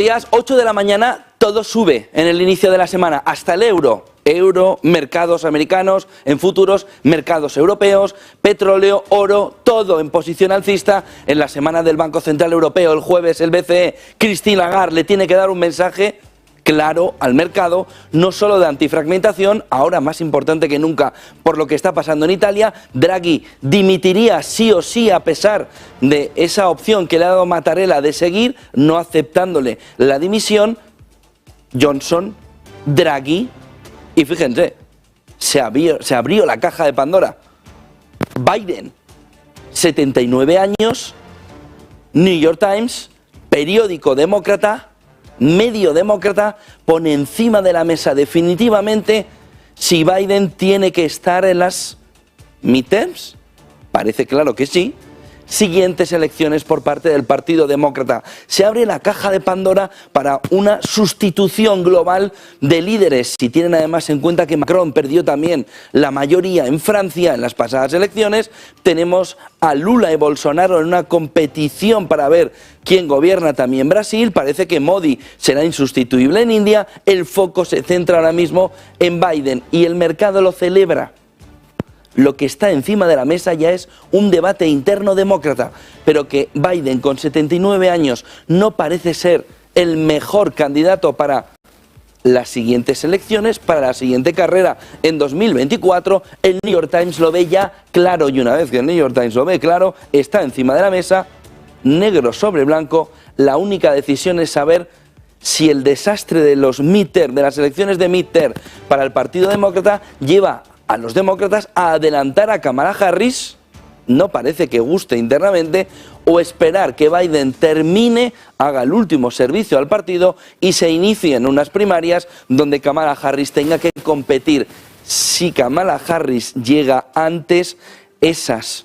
Días 8 de la mañana, todo sube en el inicio de la semana, hasta el euro. Mercados americanos en futuros, mercados europeos, petróleo, oro, todo en posición alcista en la semana del Banco Central Europeo. El jueves el BCE, Christine Lagarde, le tiene que dar un mensaje claro al mercado, no solo de antifragmentación, ahora más importante que nunca por lo que está pasando en Italia. Draghi dimitiría sí o sí a pesar de esa opción que le ha dado Mattarella de seguir, no aceptándole la dimisión. Johnson, Draghi, y fíjense, se abrió la caja de Pandora. Biden, 79 años, New York Times, periódico demócrata, medio demócrata, pone encima de la mesa definitivamente si Biden tiene que estar en las midterms. Parece claro que sí. Siguientes elecciones por parte del Partido Demócrata. Se abre la caja de Pandora para una sustitución global de líderes. Si tienen además en cuenta que Macron perdió también la mayoría en Francia en las pasadas elecciones, tenemos a Lula y Bolsonaro en una competición para ver quién gobierna también Brasil. Parece que Modi será insustituible en India. El foco se centra ahora mismo en Biden y el mercado lo celebra. Lo que está encima de la mesa ya es un debate interno demócrata, pero que Biden con 79 años no parece ser el mejor candidato para las siguientes elecciones, para la siguiente carrera en 2024, el New York Times lo ve ya claro, y una vez que el New York Times lo ve claro, está encima de la mesa, negro sobre blanco. La única decisión es saber si el desastre de los midterm, de las elecciones de midterm para el Partido Demócrata, lleva a los demócratas a adelantar a Kamala Harris, no parece que guste internamente, o esperar que Biden termine, haga el último servicio al partido y se inicien unas primarias donde Kamala Harris tenga que competir. Si Kamala Harris llega antes, esas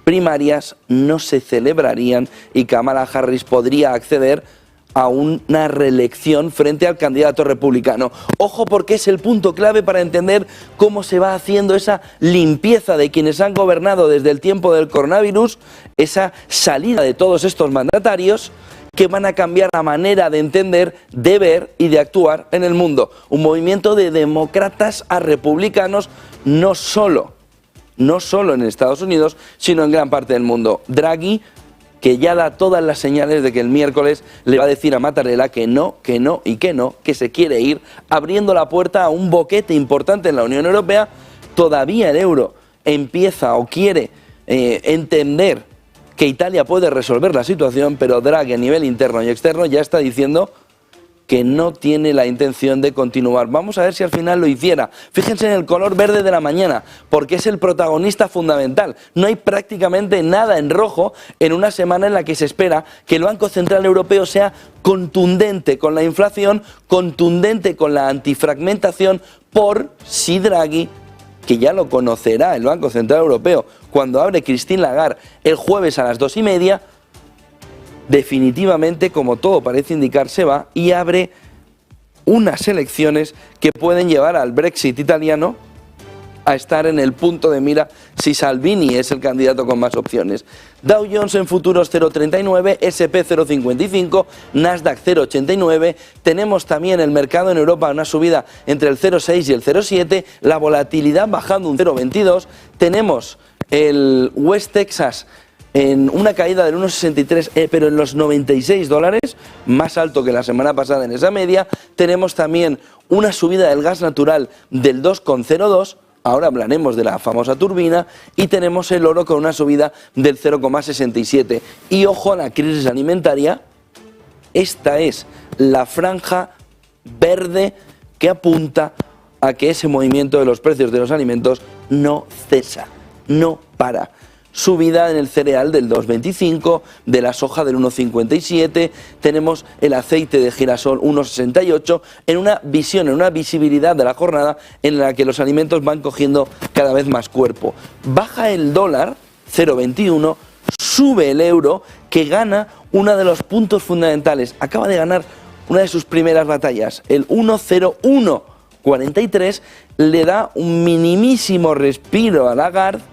primarias no se celebrarían y Kamala Harris podría acceder a una reelección frente al candidato republicano. Ojo, porque es el punto clave para entender cómo se va haciendo esa limpieza de quienes han gobernado desde el tiempo del coronavirus, esa salida de todos estos mandatarios que van a cambiar la manera de entender, de ver y de actuar en el mundo. Un movimiento de demócratas a republicanos, no solo en Estados Unidos, sino en gran parte del mundo. Draghi, que ya da todas las señales de que el miércoles le va a decir a Mattarella que no, que se quiere ir, abriendo la puerta a un boquete importante en la Unión Europea. Todavía el euro empieza o quiere entender que Italia puede resolver la situación, pero Draghi a nivel interno y externo ya está diciendo que no tiene la intención de continuar. Vamos a ver si al final lo hiciera. Fíjense en el color verde de la mañana, porque es el protagonista fundamental. No hay prácticamente nada en rojo en una semana en la que se espera que el Banco Central Europeo sea contundente con la inflación, contundente con la antifragmentación, por si Draghi, que ya lo conocerá el Banco Central Europeo cuando abre Christine Lagarde el jueves a las 2:30, definitivamente, como todo parece indicar, se va y abre unas elecciones que pueden llevar al Brexit italiano a estar en el punto de mira si Salvini es el candidato con más opciones. Dow Jones en futuros 0,39, SP 0,55, Nasdaq 0,89. Tenemos también el mercado en Europa una subida entre el 0,6 y el 0,7, la volatilidad bajando un 0,22. Tenemos el West Texas en una caída del 1,63, pero en los $96, más alto que la semana pasada en esa media. Tenemos también una subida del gas natural del 2,02, ahora hablaremos de la famosa turbina, y tenemos el oro con una subida del 0,67. Y ojo a la crisis alimentaria, esta es la franja verde que apunta a que ese movimiento de los precios de los alimentos no cesa, no para. Subida en el cereal del 2,25, de la soja del 1,57, tenemos el aceite de girasol 1,68, en una visión, en una visibilidad de la jornada en la que los alimentos van cogiendo cada vez más cuerpo. Baja el dólar, 0,21, sube el euro, que gana uno de los puntos fundamentales, acaba de ganar una de sus primeras batallas, el 1,0143, le da un minimísimo respiro a Lagarde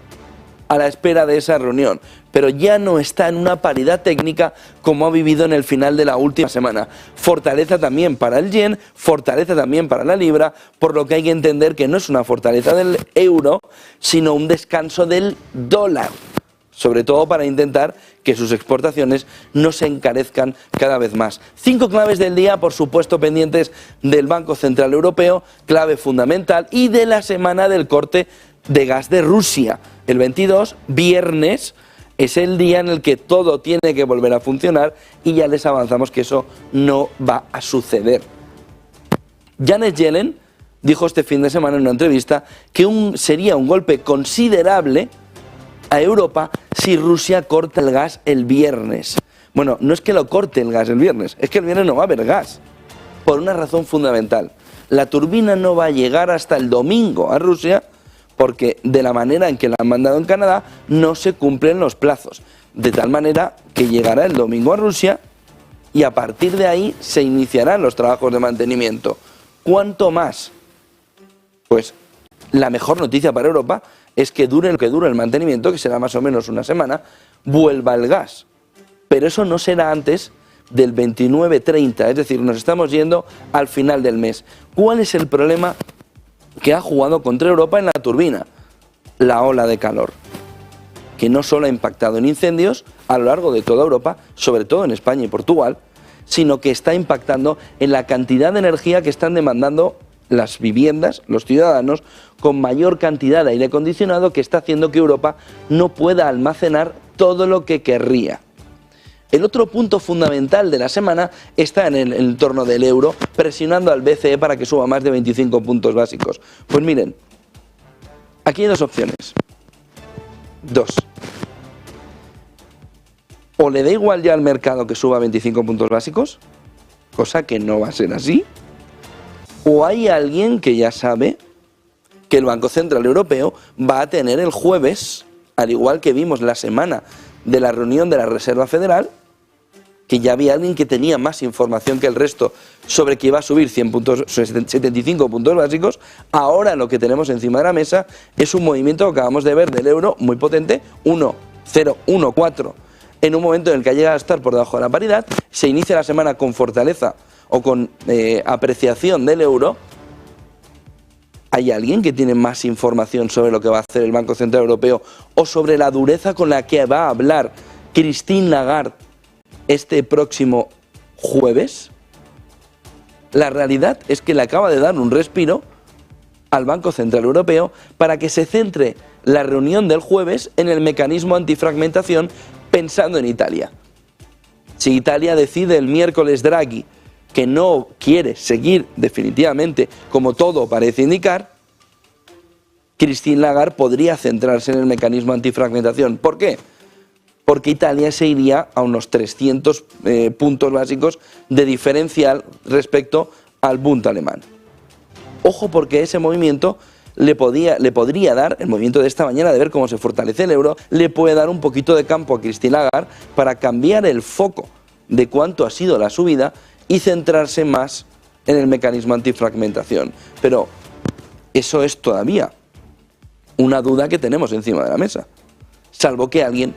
a la espera de esa reunión. pero ya no está en una paridad técnica como ha vivido en el final de la última semana. Fortaleza también para el yen, fortaleza también para la libra, por lo que hay que entender que no es una fortaleza del euro, sino un descanso del dólar, sobre todo para intentar que sus exportaciones no se encarezcan cada vez más. 5 claves del día, por supuesto, pendientes del Banco Central Europeo, clave fundamental, y de la semana del corte de gas de Rusia. El 22, viernes, es el día en el que todo tiene que volver a funcionar y ya les avanzamos que eso no va a suceder. Janet Yellen dijo este fin de semana en una entrevista que sería un golpe considerable a Europa si Rusia corta el gas el viernes. Bueno, no es que lo corte el gas el viernes, es que el viernes no va a haber gas, por una razón fundamental. La turbina no va a llegar hasta el domingo a Rusia, porque de la manera en que la han mandado en Canadá no se cumplen los plazos, de tal manera que llegará el domingo a Rusia y a partir de ahí se iniciarán los trabajos de mantenimiento. ¿Cuánto más? Pues la mejor noticia para Europa es que dure lo que dure el mantenimiento, que será más o menos una semana, vuelva el gas. Pero eso no será antes del 29-30, es decir, nos estamos yendo al final del mes. ¿Cuál es el problema que ha jugado contra Europa en la turbina? La ola de calor, que no solo ha impactado en incendios a lo largo de toda Europa, sobre todo en España y Portugal, sino que está impactando en la cantidad de energía que están demandando las viviendas, los ciudadanos, con mayor cantidad de aire acondicionado, que está haciendo que Europa no pueda almacenar todo lo que querría. El otro punto fundamental de la semana está en el entorno del euro, presionando al BCE para que suba más de 25 puntos básicos. Pues miren, aquí hay dos opciones. Dos. O le da igual ya al mercado que suba 25 puntos básicos, cosa que no va a ser así, o hay alguien que ya sabe que el Banco Central Europeo va a tener el jueves, al igual que vimos la semana de la reunión de la Reserva Federal, que ya había alguien que tenía más información que el resto sobre que iba a subir 75 puntos básicos. Ahora lo que tenemos encima de la mesa es un movimiento que acabamos de ver del euro muy potente, 1,014, en un momento en el que ha llegado a estar por debajo de la paridad. Se inicia la semana con fortaleza o con apreciación del euro. ¿Hay alguien que tiene más información sobre lo que va a hacer el Banco Central Europeo o sobre la dureza con la que va a hablar Christine Lagarde este próximo jueves? La realidad es que le acaba de dar un respiro al Banco Central Europeo para que se centre la reunión del jueves en el mecanismo antifragmentación, pensando en Italia. Si Italia decide el miércoles Draghi que no quiere seguir definitivamente, como todo parece indicar, Christine Lagarde podría centrarse en el mecanismo antifragmentación. ¿Por qué? Porque Italia se iría a unos 300 puntos básicos de diferencial respecto al Bund alemán. Ojo, porque ese movimiento le podría dar, el movimiento de esta mañana de ver cómo se fortalece el euro, le puede dar un poquito de campo a Christine Lagarde para cambiar el foco de cuánto ha sido la subida y centrarse más en el mecanismo antifragmentación. Pero eso es todavía una duda que tenemos encima de la mesa, salvo que alguien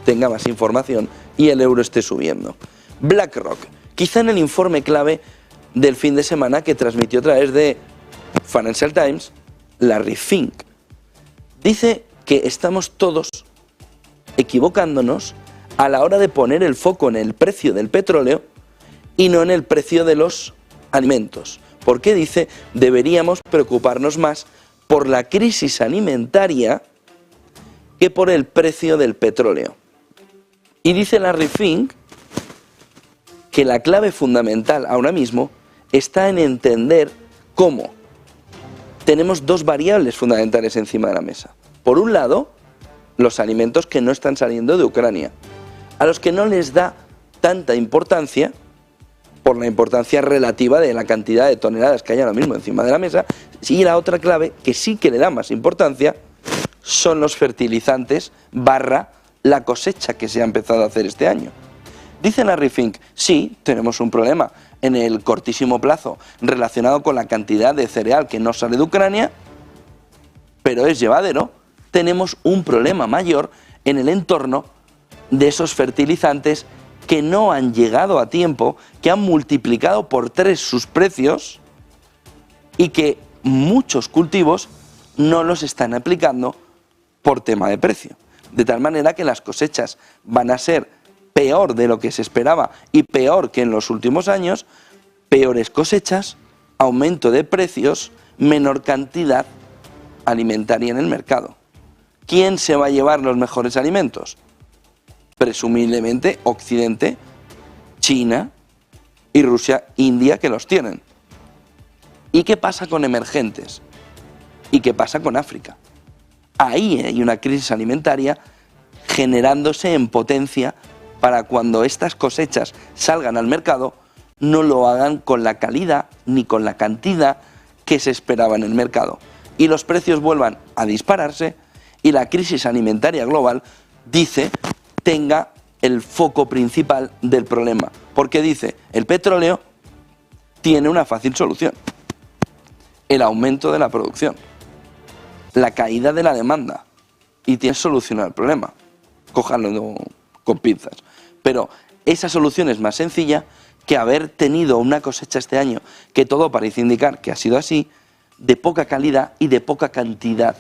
tenga más información y el euro esté subiendo. BlackRock, quizá en el informe clave del fin de semana que transmitió a través de Financial Times, Larry Fink, dice que estamos todos equivocándonos a la hora de poner el foco en el precio del petróleo y no en el precio de los alimentos. Porque dice, deberíamos preocuparnos más por la crisis alimentaria que por el precio del petróleo. Y dice Larry Fink que la clave fundamental ahora mismo está en entender cómo tenemos dos variables fundamentales encima de la mesa. Por un lado, los alimentos que no están saliendo de Ucrania, a los que no les da tanta importancia por la importancia relativa de la cantidad de toneladas que hay ahora mismo encima de la mesa. Y la otra clave, que sí que le da más importancia, son los fertilizantes / la cosecha que se ha empezado a hacer este año. Dice Larry Fink, sí, tenemos un problema en el cortísimo plazo relacionado con la cantidad de cereal que no sale de Ucrania, pero es llevadero. Tenemos un problema mayor en el entorno de esos fertilizantes que no han llegado a tiempo, que han multiplicado por 3 sus precios y que muchos cultivos no los están aplicando por tema de precio. De tal manera que las cosechas van a ser peor de lo que se esperaba y peor que en los últimos años, peores cosechas, aumento de precios, menor cantidad alimentaria en el mercado. ¿Quién se va a llevar los mejores alimentos? Presumiblemente Occidente, China y Rusia, India, que los tienen. ¿Y qué pasa con emergentes? ¿Y qué pasa con África? Ahí hay una crisis alimentaria generándose en potencia para cuando estas cosechas salgan al mercado no lo hagan con la calidad ni con la cantidad que se esperaba en el mercado y los precios vuelvan a dispararse y la crisis alimentaria global, dice, tenga el foco principal del problema. Porque dice, el petróleo tiene una fácil solución: el aumento de la producción, la caída de la demanda, y tiene solucionado el problema. Cójanlo con pinzas. Pero esa solución es más sencilla que haber tenido una cosecha este año, que todo parece indicar que ha sido así, de poca calidad y de poca cantidad.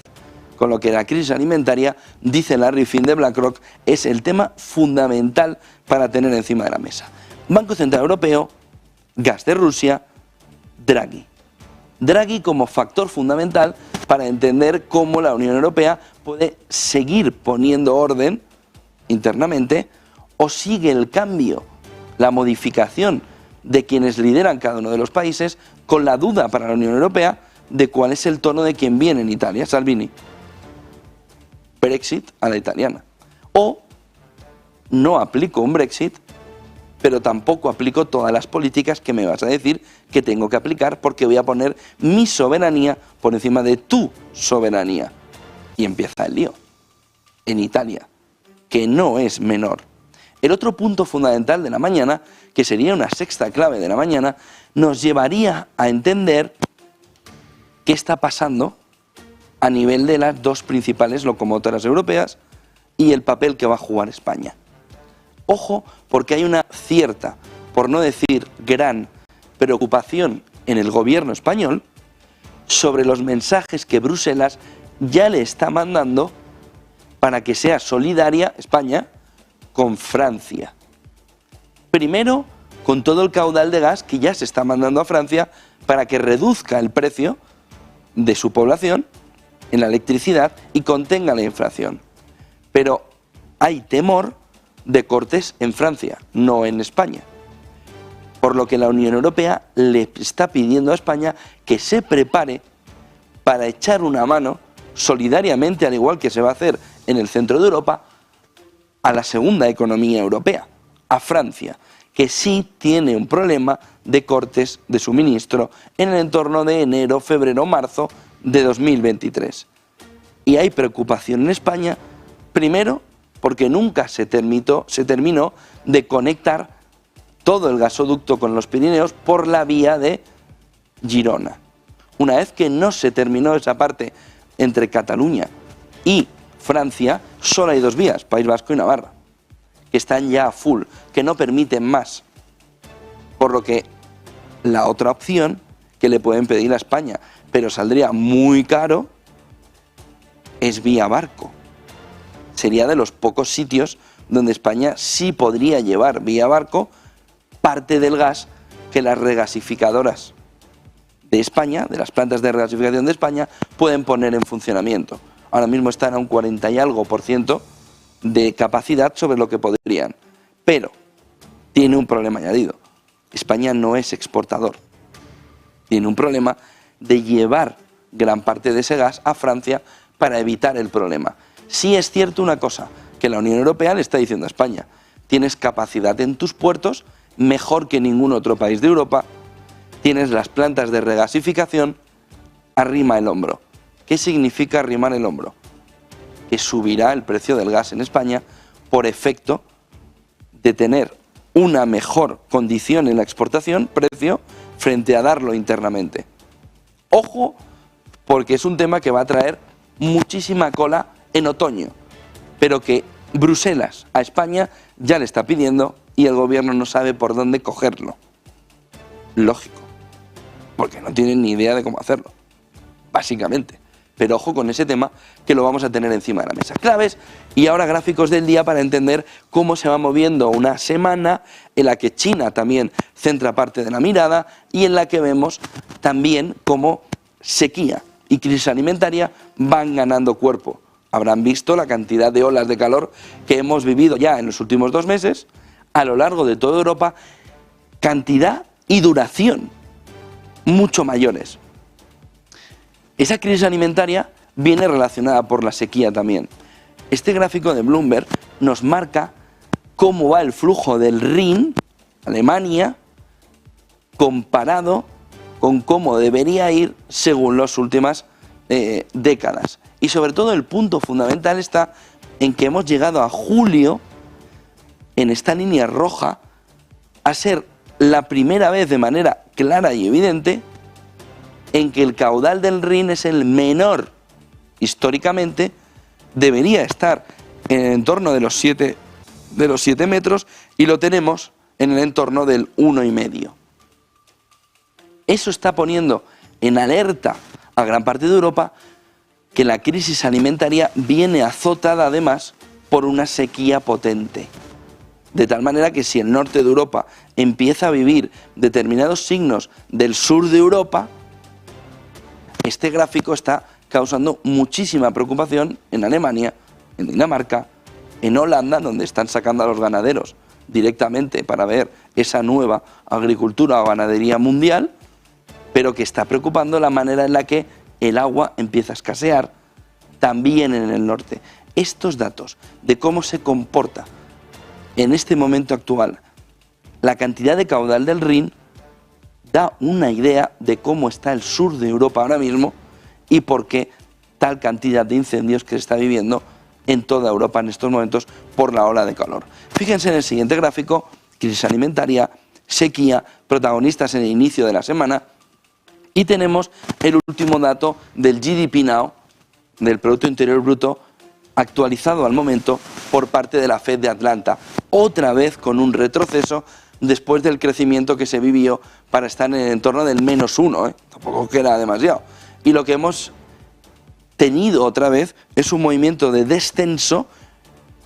Con lo que la crisis alimentaria, dice Larry Fink de BlackRock, es el tema fundamental para tener encima de la mesa. Banco Central Europeo, gas de Rusia, Draghi. Draghi como factor fundamental para entender cómo la Unión Europea puede seguir poniendo orden internamente o sigue el cambio, la modificación de quienes lideran cada uno de los países, con la duda para la Unión Europea de cuál es el tono de quien viene en Italia, Salvini. Brexit a la italiana. O no aplico un Brexit, pero tampoco aplico todas las políticas que me vas a decir que tengo que aplicar porque voy a poner mi soberanía por encima de tu soberanía. Y empieza el lío en Italia, que no es menor. El otro punto fundamental de la mañana, que sería una sexta clave de la mañana, nos llevaría a entender qué está pasando a nivel de las 2 principales locomotoras europeas y el papel que va a jugar España. Ojo, porque hay una cierta, por no decir gran, preocupación en el gobierno español sobre los mensajes que Bruselas ya le está mandando para que sea solidaria España con Francia. Primero, con todo el caudal de gas que ya se está mandando a Francia para que reduzca el precio de su población en la electricidad y contenga la inflación. Pero hay temor de cortes en Francia, no en España. Por lo que la Unión Europea le está pidiendo a España que se prepare para echar una mano solidariamente, al igual que se va a hacer en el centro de Europa, a la segunda economía europea, a Francia, que sí tiene un problema de cortes de suministro en el entorno de enero, febrero, marzo de 2023. Y hay preocupación en España, primero, porque nunca se terminó de conectar todo el gasoducto con los Pirineos por la vía de Girona. Una vez que no se terminó esa parte entre Cataluña y Francia, solo hay 2 vías, País Vasco y Navarra, que están ya a full, que no permiten más. Por lo que la otra opción que le pueden pedir a España, pero saldría muy caro, es vía barco. Sería de los pocos sitios donde España sí podría llevar vía barco parte del gas que las regasificadoras de España, de las plantas de regasificación de España, pueden poner en funcionamiento. Ahora mismo están a un 40 y algo % de capacidad sobre lo que podrían. Pero tiene un problema añadido. España no es exportador. Tiene un problema de llevar gran parte de ese gas a Francia para evitar el problema. Sí es cierto una cosa, que la Unión Europea le está diciendo a España: tienes capacidad en tus puertos mejor que ningún otro país de Europa, tienes las plantas de regasificación, arrima el hombro. ¿Qué significa arrimar el hombro? Que subirá el precio del gas en España por efecto de tener una mejor condición en la exportación, precio, frente a darlo internamente. Ojo, porque es un tema que va a traer muchísima cola en otoño, pero que Bruselas a España ya le está pidiendo y el gobierno no sabe por dónde cogerlo. Lógico, porque no tienen ni idea de cómo hacerlo, básicamente. Pero ojo con ese tema, que lo vamos a tener encima de la mesa. Claves y ahora gráficos del día para entender cómo se va moviendo una semana en la que China también centra parte de la mirada y en la que vemos también cómo sequía y crisis alimentaria van ganando cuerpo. Habrán visto la cantidad de olas de calor que hemos vivido ya en los últimos 2 meses a lo largo de toda Europa, cantidad y duración mucho mayores. Esa crisis alimentaria viene relacionada por la sequía también. Este gráfico de Bloomberg nos marca cómo va el flujo del Rin, Alemania, comparado con cómo debería ir según las últimas décadas. Y sobre todo el punto fundamental está en que hemos llegado a julio, en esta línea roja, a ser la primera vez de manera clara y evidente en que el caudal del Rin es el menor históricamente, debería estar en el entorno de los 7 metros y lo tenemos en el entorno del 1,5. Eso está poniendo en alerta a gran parte de Europa que la crisis alimentaria viene azotada además por una sequía potente. De tal manera que si el norte de Europa empieza a vivir determinados signos del sur de Europa, este gráfico está causando muchísima preocupación en Alemania, en Dinamarca, en Holanda, donde están sacando a los ganaderos directamente para ver esa nueva agricultura o ganadería mundial, pero que está preocupando la manera en la que el agua empieza a escasear también en el norte. Estos datos de cómo se comporta en este momento actual la cantidad de caudal del Rin da una idea de cómo está el sur de Europa ahora mismo y por qué tal cantidad de incendios que se está viviendo en toda Europa en estos momentos por la ola de calor. Fíjense en el siguiente gráfico, crisis alimentaria, sequía, protagonistas en el inicio de la semana, y tenemos el último dato del GDP Now, del Producto Interior Bruto, actualizado al momento por parte de la Fed de Atlanta, otra vez con un retroceso después del crecimiento que se vivió para estar en el entorno del -1, tampoco que era demasiado. Y lo que hemos tenido otra vez es un movimiento de descenso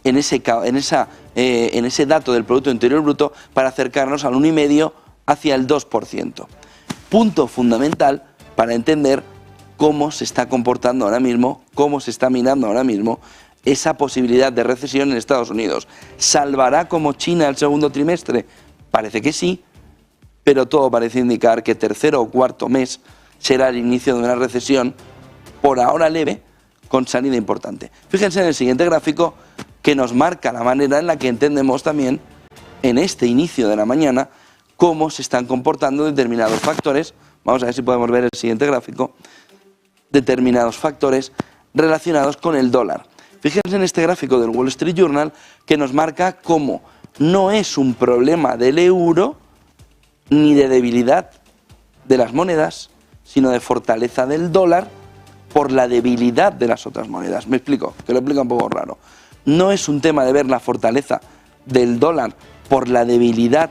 en ese dato del Producto Interior Bruto para acercarnos al 1,5 hacia el 2%. Punto fundamental para entender cómo se está comportando ahora mismo, cómo se está minando ahora mismo esa posibilidad de recesión en Estados Unidos. ¿Salvará como China el segundo trimestre? Parece que sí, pero todo parece indicar que tercero o cuarto mes será el inicio de una recesión, por ahora leve, con salida importante. Fíjense en el siguiente gráfico que nos marca la manera en la que entendemos también en este inicio de la mañana cómo se están comportando determinados factores. Vamos a ver si podemos ver el siguiente gráfico. Determinados factores relacionados con el dólar. Fíjense en este gráfico del Wall Street Journal que nos marca cómo no es un problema del euro ni de debilidad de las monedas, sino de fortaleza del dólar por la debilidad de las otras monedas. Me explico, que lo explica un poco raro. No es un tema de ver la fortaleza del dólar por la debilidad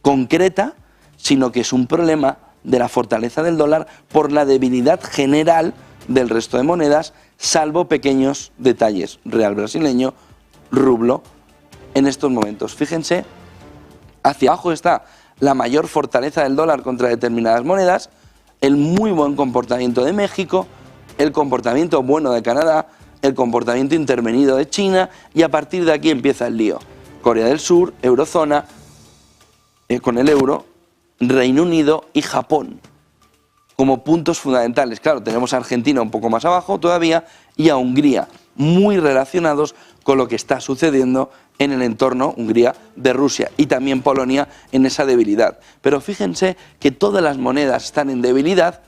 concreta, sino que es un problema de la fortaleza del dólar por la debilidad general del resto de monedas, salvo pequeños detalles, real brasileño, rublo, en estos momentos. Fíjense, hacia abajo está la mayor fortaleza del dólar contra determinadas monedas, el muy buen comportamiento de México, el comportamiento bueno de Canadá, el comportamiento intervenido de China, y a partir de aquí empieza el lío. Corea del Sur, eurozona, con el euro, Reino Unido y Japón como puntos fundamentales. Claro, tenemos a Argentina un poco más abajo todavía y a Hungría, muy relacionados con lo que está sucediendo en el entorno, Hungría, de Rusia, y también Polonia en esa debilidad. Pero fíjense que todas las monedas están en debilidad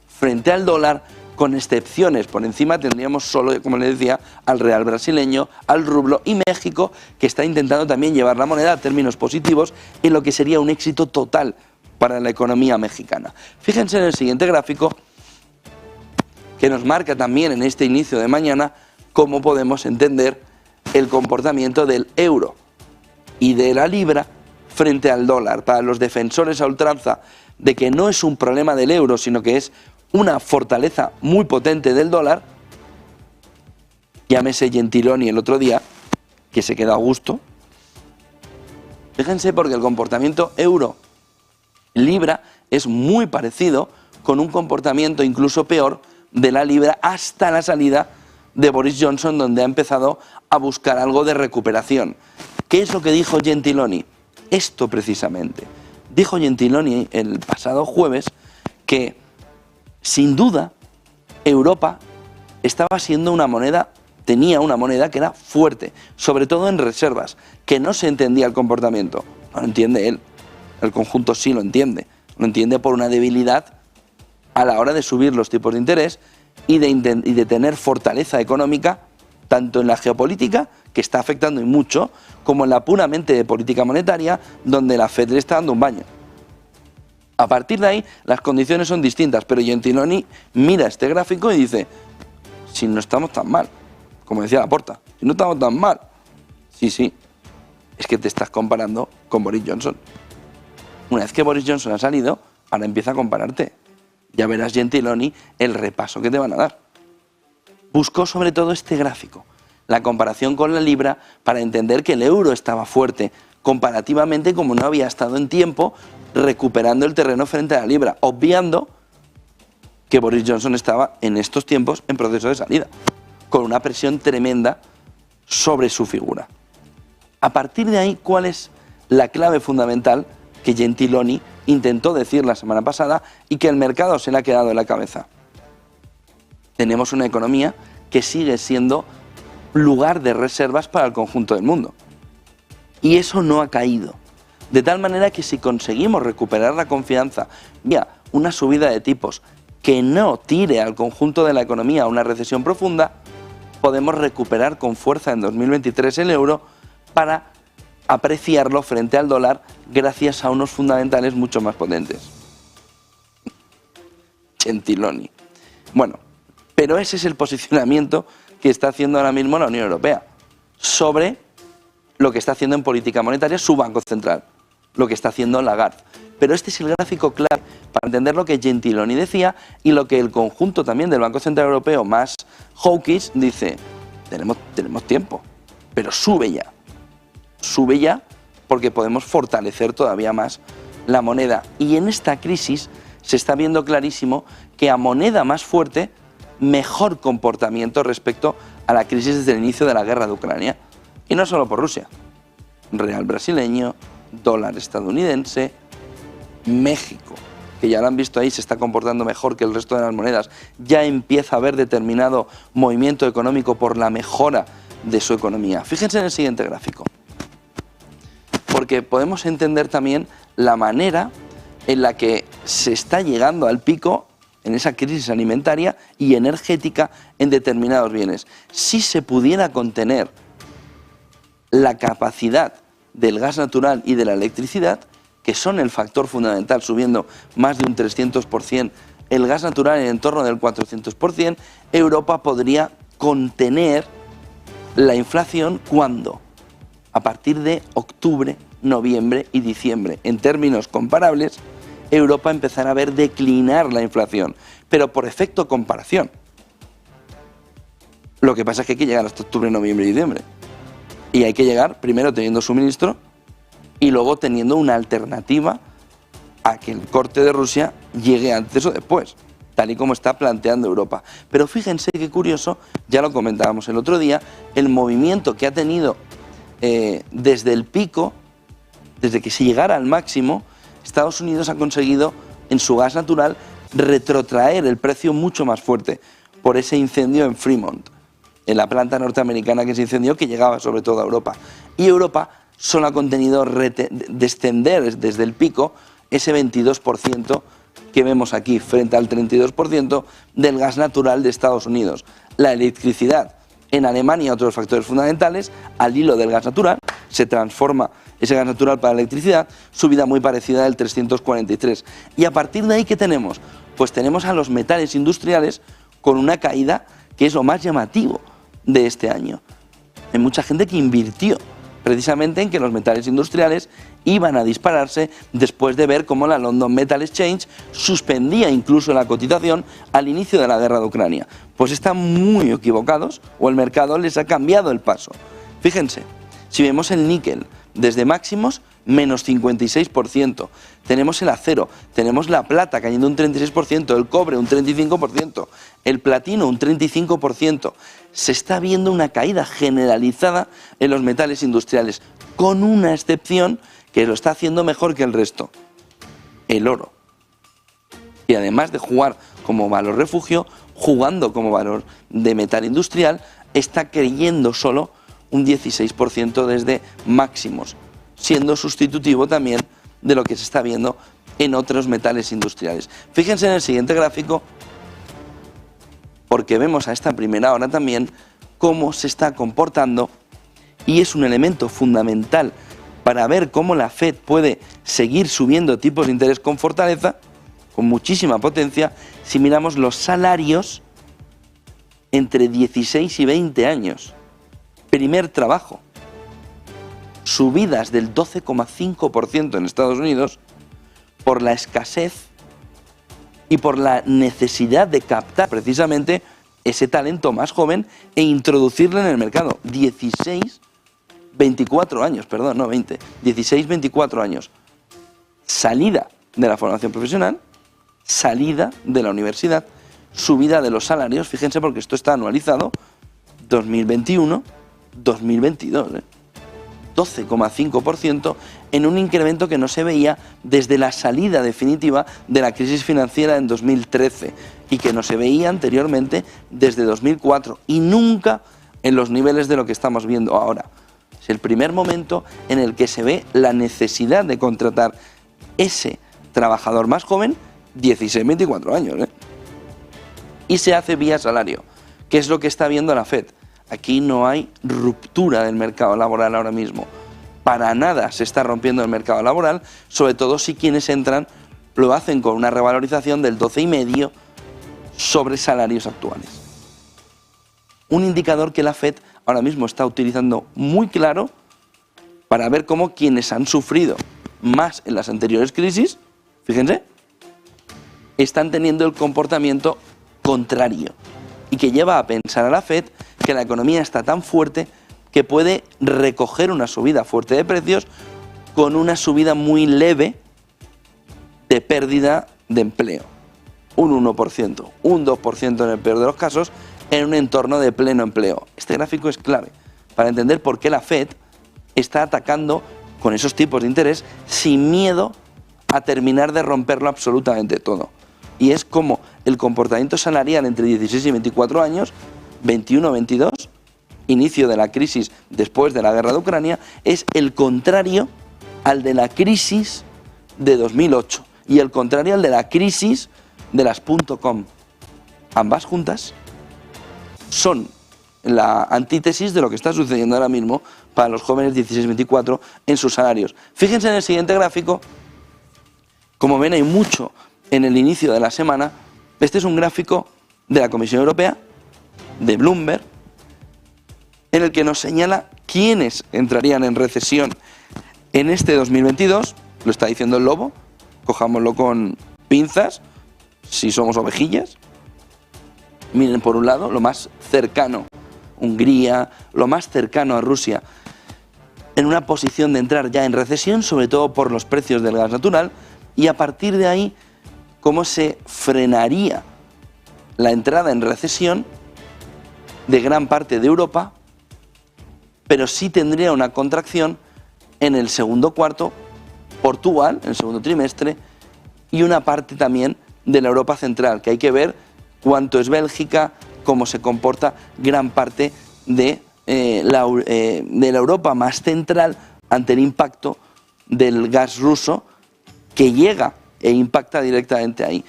frente al dólar, con excepciones. Por encima tendríamos solo, como les decía, al real brasileño, al rublo y México, que está intentando también llevar la moneda a términos positivos en lo que sería un éxito total para la economía mexicana. Fíjense en el siguiente gráfico que nos marca también en este inicio de mañana cómo podemos entender el comportamiento del euro y de la libra frente al dólar. Para los defensores a ultranza de que no es un problema del euro, sino que es una fortaleza muy potente del dólar, llámese Gentiloni el otro día, que se quedó a gusto. Fíjense, porque el comportamiento euro-libra es muy parecido, con un comportamiento incluso peor de la libra hasta la salida de Boris Johnson, donde ha empezado a buscar algo de recuperación. ¿Qué es lo que dijo Gentiloni? Esto precisamente. Dijo Gentiloni el pasado jueves que, sin duda, Europa estaba siendo una moneda, tenía una moneda que era fuerte, sobre todo en reservas, que no se entendía el comportamiento. No lo entiende él, el conjunto sí lo entiende por una debilidad a la hora de subir los tipos de interés y de tener fortaleza económica, tanto en la geopolítica, que está afectando y mucho, como en la puramente de política monetaria, donde la Fed le está dando un baño. A partir de ahí, las condiciones son distintas, pero Gentiloni mira este gráfico y dice, si no estamos tan mal, como decía Laporta, si no estamos tan mal, sí, es que te estás comparando con Boris Johnson. Una vez que Boris Johnson ha salido, ahora empieza a compararte. Ya verás, Gentiloni, el repaso que te van a dar. Buscó sobre todo este gráfico, la comparación con la libra, para entender que el euro estaba fuerte, comparativamente como no había estado en tiempo, recuperando el terreno frente a la libra, obviando que Boris Johnson estaba en estos tiempos en proceso de salida, con una presión tremenda sobre su figura. A partir de ahí, ¿cuál es la clave fundamental que Gentiloni intentó decir la semana pasada y que el mercado se le ha quedado en la cabeza? Tenemos una economía que sigue siendo lugar de reservas para el conjunto del mundo. Y eso no ha caído. De tal manera que si conseguimos recuperar la confianza vía una subida de tipos que no tire al conjunto de la economía a una recesión profunda, podemos recuperar con fuerza en 2023 el euro para apreciarlo frente al dólar gracias a unos fundamentales mucho más potentes. Gentiloni. Bueno, pero ese es el posicionamiento que está haciendo ahora mismo la Unión Europea sobre lo que está haciendo en política monetaria su Banco Central, lo que está haciendo Lagarde. Pero este es el gráfico clave para entender lo que Gentiloni decía y lo que el conjunto también del Banco Central Europeo más hawkish dice, tenemos tiempo, pero sube ya. Sube ya porque podemos fortalecer todavía más la moneda. Y en esta crisis se está viendo clarísimo que a moneda más fuerte, mejor comportamiento respecto a la crisis desde el inicio de la guerra de Ucrania. Y no solo por Rusia. Real brasileño, dólar estadounidense, México, que ya lo han visto ahí, se está comportando mejor que el resto de las monedas. Ya empieza a haber determinado movimiento económico por la mejora de su economía. Fíjense en el siguiente gráfico. Porque podemos entender también la manera en la que se está llegando al pico en esa crisis alimentaria y energética en determinados bienes. Si se pudiera contener la capacidad del gas natural y de la electricidad, que son el factor fundamental, subiendo más de un 300%, el gas natural en torno del 400%, Europa podría contener la inflación cuando, a partir de octubre, noviembre y diciembre, en términos comparables, Europa empezará a ver declinar la inflación, pero por efecto comparación. Lo que pasa es que hay que llegar hasta octubre, noviembre y diciembre. Y hay que llegar primero teniendo suministro y luego teniendo una alternativa a que el corte de Rusia llegue antes o después, tal y como está planteando Europa. Pero fíjense qué curioso, ya lo comentábamos el otro día, el movimiento que ha tenido desde el pico, desde que se llegara al máximo, Estados Unidos ha conseguido en su gas natural retrotraer el precio mucho más fuerte por ese incendio en Fremont, en la planta norteamericana que se incendió, que llegaba sobre todo a Europa. Y Europa solo ha contenido descender desde el pico ese 22% que vemos aquí, frente al 32% del gas natural de Estados Unidos. La electricidad en Alemania, otros factores fundamentales, al hilo del gas natural, se transforma ese gas natural para la electricidad, subida muy parecida del 343. Y a partir de ahí, ¿qué tenemos? Pues tenemos a los metales industriales con una caída que es lo más llamativo de este año. hay mucha gente que invirtió precisamente en que los metales industriales iban a dispararse después de ver cómo la London Metal Exchange suspendía incluso la cotización al inicio de la guerra de Ucrania. Pues están muy equivocados, o el mercado les ha cambiado el paso. Fíjense, si vemos el níquel desde máximos, menos 56%. Tenemos el acero, tenemos la plata cayendo un 36%, el cobre un 35%, el platino un 35%. Se está viendo una caída generalizada en los metales industriales, con una excepción que lo está haciendo mejor que el resto, el oro. Y además de jugar como valor refugio, jugando como valor de metal industrial, está cayendo solo un 16% desde máximos, siendo sustitutivo también de lo que se está viendo en otros metales industriales. Fíjense en el siguiente gráfico, porque vemos a esta primera hora también cómo se está comportando, y es un elemento fundamental para ver cómo la Fed puede seguir subiendo tipos de interés con fortaleza, con muchísima potencia, si miramos los salarios entre 16 y 20 años. Primer trabajo. Subidas del 12,5% en Estados Unidos por la escasez y por la necesidad de captar precisamente ese talento más joven e introducirlo en el mercado. 24 años, 24 años. Salida de la formación profesional, salida de la universidad, subida de los salarios, fíjense porque esto está anualizado, 2021, 2022, 12,5% en un incremento que no se veía desde la salida definitiva de la crisis financiera en 2013 y que no se veía anteriormente desde 2004 y nunca en los niveles de lo que estamos viendo ahora. Es el primer momento en el que se ve la necesidad de contratar ese trabajador más joven, 16-24 años, y se hace vía salario, que es lo que está viendo la Fed. Aquí no hay ruptura del mercado laboral ahora mismo. Para nada se está rompiendo el mercado laboral, sobre todo si quienes entran lo hacen con una revalorización del 12,5% sobre salarios actuales. Un indicador que la Fed ahora mismo está utilizando muy claro para ver cómo quienes han sufrido más en las anteriores crisis, fíjense, están teniendo el comportamiento contrario y que lleva a pensar a la Fed que la economía está tan fuerte que puede recoger una subida fuerte de precios con una subida muy leve de pérdida de empleo. Un 1%, un 2% en el peor de los casos, en un entorno de pleno empleo. Este gráfico es clave para entender por qué la Fed está atacando con esos tipos de interés sin miedo a terminar de romperlo absolutamente todo. Y es como el comportamiento salarial entre 16 y 24 años, 21-22, inicio de la crisis después de la guerra de Ucrania, es el contrario al de la crisis de 2008 y el contrario al de la crisis de las .com. Ambas juntas son la antítesis de lo que está sucediendo ahora mismo para los jóvenes 16-24 en sus salarios. Fíjense en el siguiente gráfico, como ven hay mucho en el inicio de la semana. Este es un gráfico de la Comisión Europea, de Bloomberg, en el que nos señala quiénes entrarían en recesión en este 2022, lo está diciendo el lobo, cojámoslo con pinzas, si somos ovejillas. Miren, por un lado, lo más cercano, Hungría, lo más cercano a Rusia, en una posición de entrar ya en recesión, sobre todo por los precios del gas natural, y a partir de ahí, cómo se frenaría la entrada en recesión de gran parte de Europa, pero sí tendría una contracción en el segundo cuarto, Portugal, en el segundo trimestre, y una parte también de la Europa central, que hay que ver cuánto es Bélgica, cómo se comporta gran parte de la Europa más central ante el impacto del gas ruso que llega e impacta directamente ahí.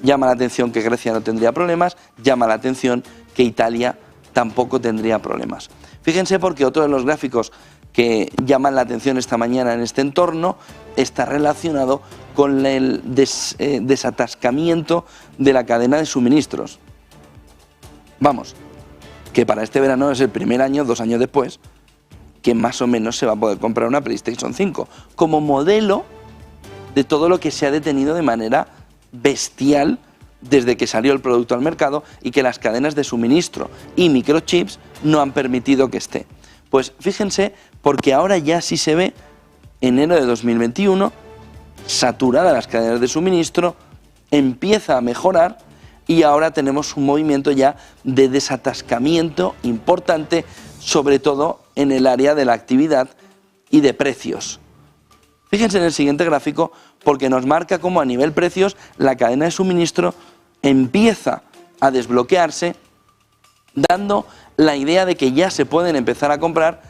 Llama la atención que Grecia no tendría problemas, llama la atención que Italia tampoco tendría problemas. Fíjense porque otro de los gráficos que llaman la atención esta mañana en este entorno está relacionado con el desatascamiento de la cadena de suministros. Vamos, que para este verano es el primer año, 2 años después, que más o menos se va a poder comprar una PlayStation 5, como modelo de todo lo que se ha detenido de manera bestial desde que salió el producto al mercado y que las cadenas de suministro y microchips no han permitido que esté. Pues fíjense, porque ahora ya sí se ve, enero de 2021, saturadas las cadenas de suministro, empieza a mejorar y ahora tenemos un movimiento ya de desatascamiento importante, sobre todo en el área de la actividad y de precios. Fíjense en el siguiente gráfico, porque nos marca cómo a nivel precios la cadena de suministro empieza a desbloquearse, dando la idea de que ya se pueden empezar a comprar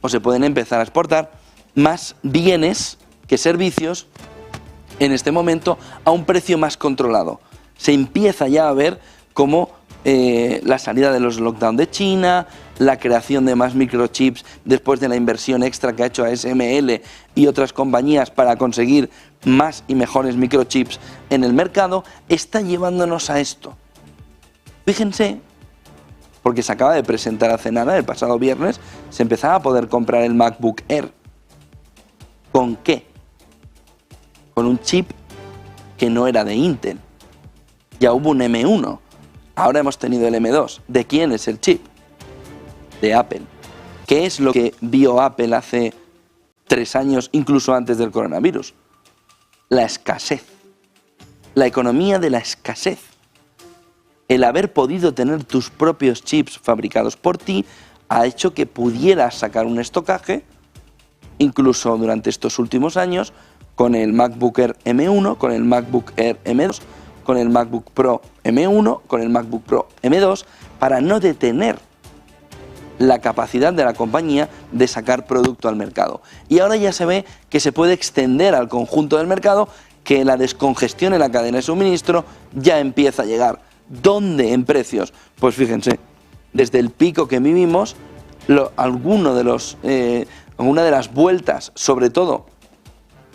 o se pueden empezar a exportar más bienes que servicios en este momento a un precio más controlado. Se empieza ya a ver cómo la salida de los lockdowns de China, la creación de más microchips después de la inversión extra que ha hecho ASML y otras compañías para conseguir más y mejores microchips en el mercado, está llevándonos a esto. Fíjense, porque se acaba de presentar hace nada, el pasado viernes, se empezaba a poder comprar el MacBook Air. ¿Con qué? Con un chip que no era de Intel. Ya hubo un M1, ahora hemos tenido el M2. ¿De quién es el chip? De Apple. ¿Qué es lo que vio Apple hace 3 años, incluso antes del coronavirus? La escasez. La economía de la escasez. El haber podido tener tus propios chips fabricados por ti ha hecho que pudieras sacar un estocaje, incluso durante estos últimos años, con el MacBook Air M1, con el MacBook Air M2, con el MacBook Pro M1, con el MacBook Pro M2, para no detener la capacidad de la compañía de sacar producto al mercado. Y ahora ya se ve que se puede extender al conjunto del mercado, que la descongestión en la cadena de suministro ya empieza a llegar. ¿Dónde en precios? Pues fíjense, desde el pico que vivimos, alguna de las vueltas, sobre todo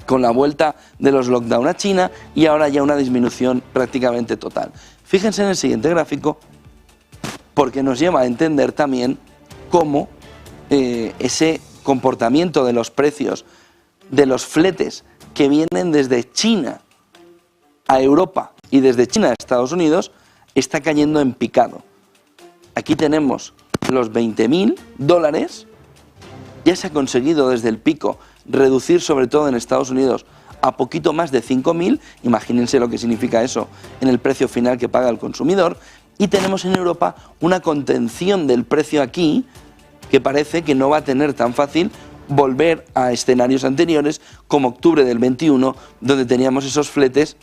con la vuelta de los lockdown a China, y ahora ya una disminución prácticamente total. Fíjense en el siguiente gráfico, porque nos lleva a entender también cómo ese comportamiento de los precios de los fletes que vienen desde China a Europa y desde China a Estados Unidos está cayendo en picado. Aquí tenemos los $20.000, ya se ha conseguido desde el pico reducir, sobre todo en Estados Unidos, a poquito más de 5.000, imagínense lo que significa eso en el precio final que paga el consumidor, y tenemos en Europa una contención del precio aquí que parece que no va a tener tan fácil volver a escenarios anteriores como octubre del 21, donde teníamos esos fletes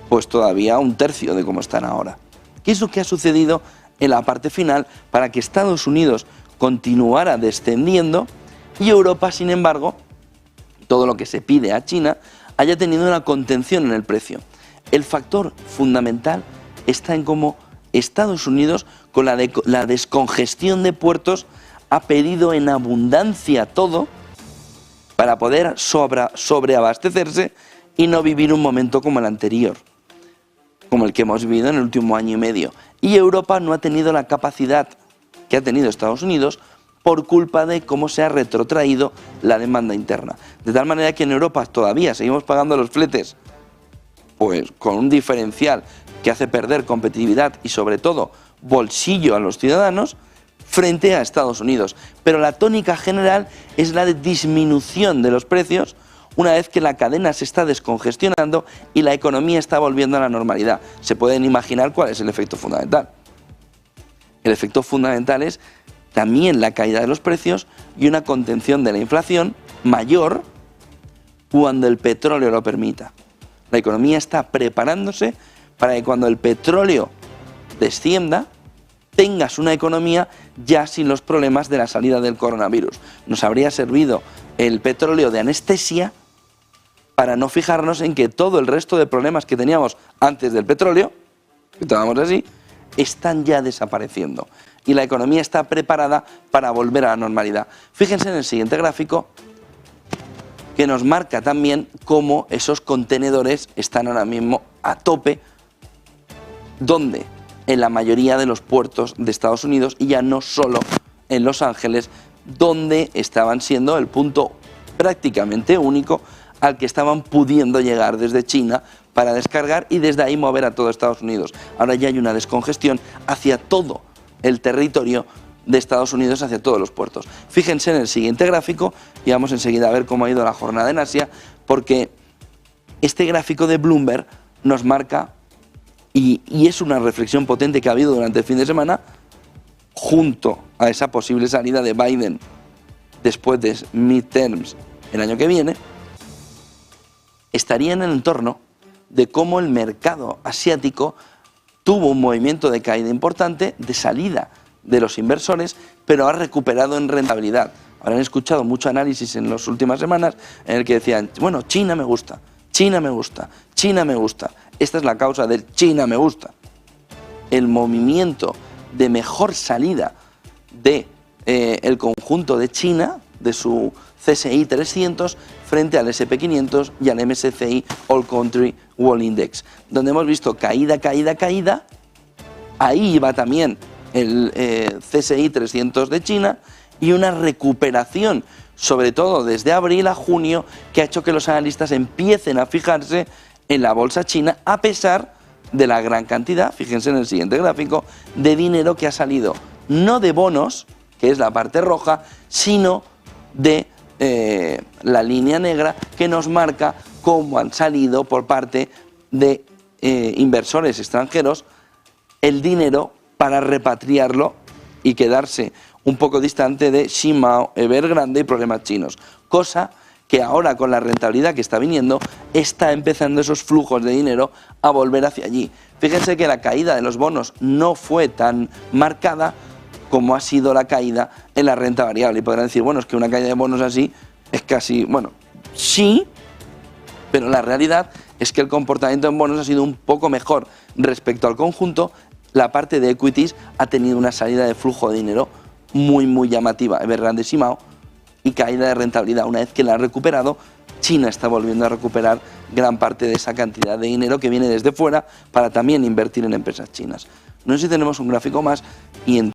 pues todavía 1/3 de cómo están ahora. ¿Qué es lo que ha sucedido en la parte final para que Estados Unidos continuara descendiendo y Europa, sin embargo, todo lo que se pide a China, haya tenido una contención en el precio? El factor fundamental está en cómo Estados Unidos, con la descongestión de puertos, ha pedido en abundancia todo para poder sobreabastecerse y no vivir un momento como el anterior, como el que hemos vivido en el último año y medio. Y Europa no ha tenido la capacidad que ha tenido Estados Unidos por culpa de cómo se ha retrotraído la demanda interna. De tal manera que en Europa todavía seguimos pagando los fletes pues con un diferencial que hace perder competitividad y sobre todo bolsillo a los ciudadanos frente a Estados Unidos. Pero la tónica general es la de disminución de los precios una vez que la cadena se está descongestionando y la economía está volviendo a la normalidad. Se pueden imaginar cuál es el efecto fundamental. El efecto fundamental es también la caída de los precios y una contención de la inflación mayor cuando el petróleo lo permita. La economía está preparándose para que cuando el petróleo descienda, tengas una economía ya sin los problemas de la salida del coronavirus. Nos habría servido el petróleo de anestesia para no fijarnos en que todo el resto de problemas que teníamos antes del petróleo, que estábamos así, están ya desapareciendo. Y la economía está preparada para volver a la normalidad. Fíjense en el siguiente gráfico, que nos marca también cómo esos contenedores están ahora mismo a tope. ¿Dónde? en la mayoría de los puertos de Estados Unidos y ya no solo en Los Ángeles, donde estaban siendo el punto prácticamente único al que estaban pudiendo llegar desde China para descargar y desde ahí mover a todo Estados Unidos. Ahora ya hay una descongestión hacia todo el territorio de Estados Unidos, hacia todos los puertos. Fíjense en el siguiente gráfico y vamos enseguida a ver cómo ha ido la jornada en Asia, porque este gráfico de Bloomberg nos marca, y es una reflexión potente que ha habido durante el fin de semana, junto a esa posible salida de Biden después de midterms el año que viene, estaría en el entorno de cómo el mercado asiático tuvo un movimiento de caída importante, de salida de los inversores, pero ha recuperado en rentabilidad. Habrán escuchado mucho análisis en las últimas semanas en el que decían, bueno, China me gusta, China me gusta, China me gusta. Esta es la causa del China me gusta. El movimiento de mejor salida de el conjunto de China, de su CSI 300, frente al SP 500 y al MSCI All Country World Index, donde hemos visto caída, caída, caída. Ahí va también el CSI 300 de China y una recuperación, sobre todo desde abril a junio, que ha hecho que los analistas empiecen a fijarse en la bolsa china, a pesar de la gran cantidad, fíjense en el siguiente gráfico, de dinero que ha salido, no de bonos, que es la parte roja, sino de la línea negra, que nos marca cómo han salido por parte de inversores extranjeros el dinero para repatriarlo y quedarse un poco distante de Shimao, Evergrande y problemas chinos, cosa que ahora con la rentabilidad que está viniendo está empezando esos flujos de dinero a volver hacia allí. Fíjense que la caída de los bonos no fue tan marcada como ha sido la caída en la renta variable. Y podrán decir, bueno, es que una caída de bonos así es casi, bueno, sí, pero la realidad es que el comportamiento en bonos ha sido un poco mejor respecto al conjunto. La parte de equities ha tenido una salida de flujo de dinero muy, muy llamativa. Evergrande, Shimao, y caída de rentabilidad. Una vez que la ha recuperado, China está volviendo a recuperar gran parte de esa cantidad de dinero que viene desde fuera para también invertir en empresas chinas. No sé si tenemos un gráfico más y en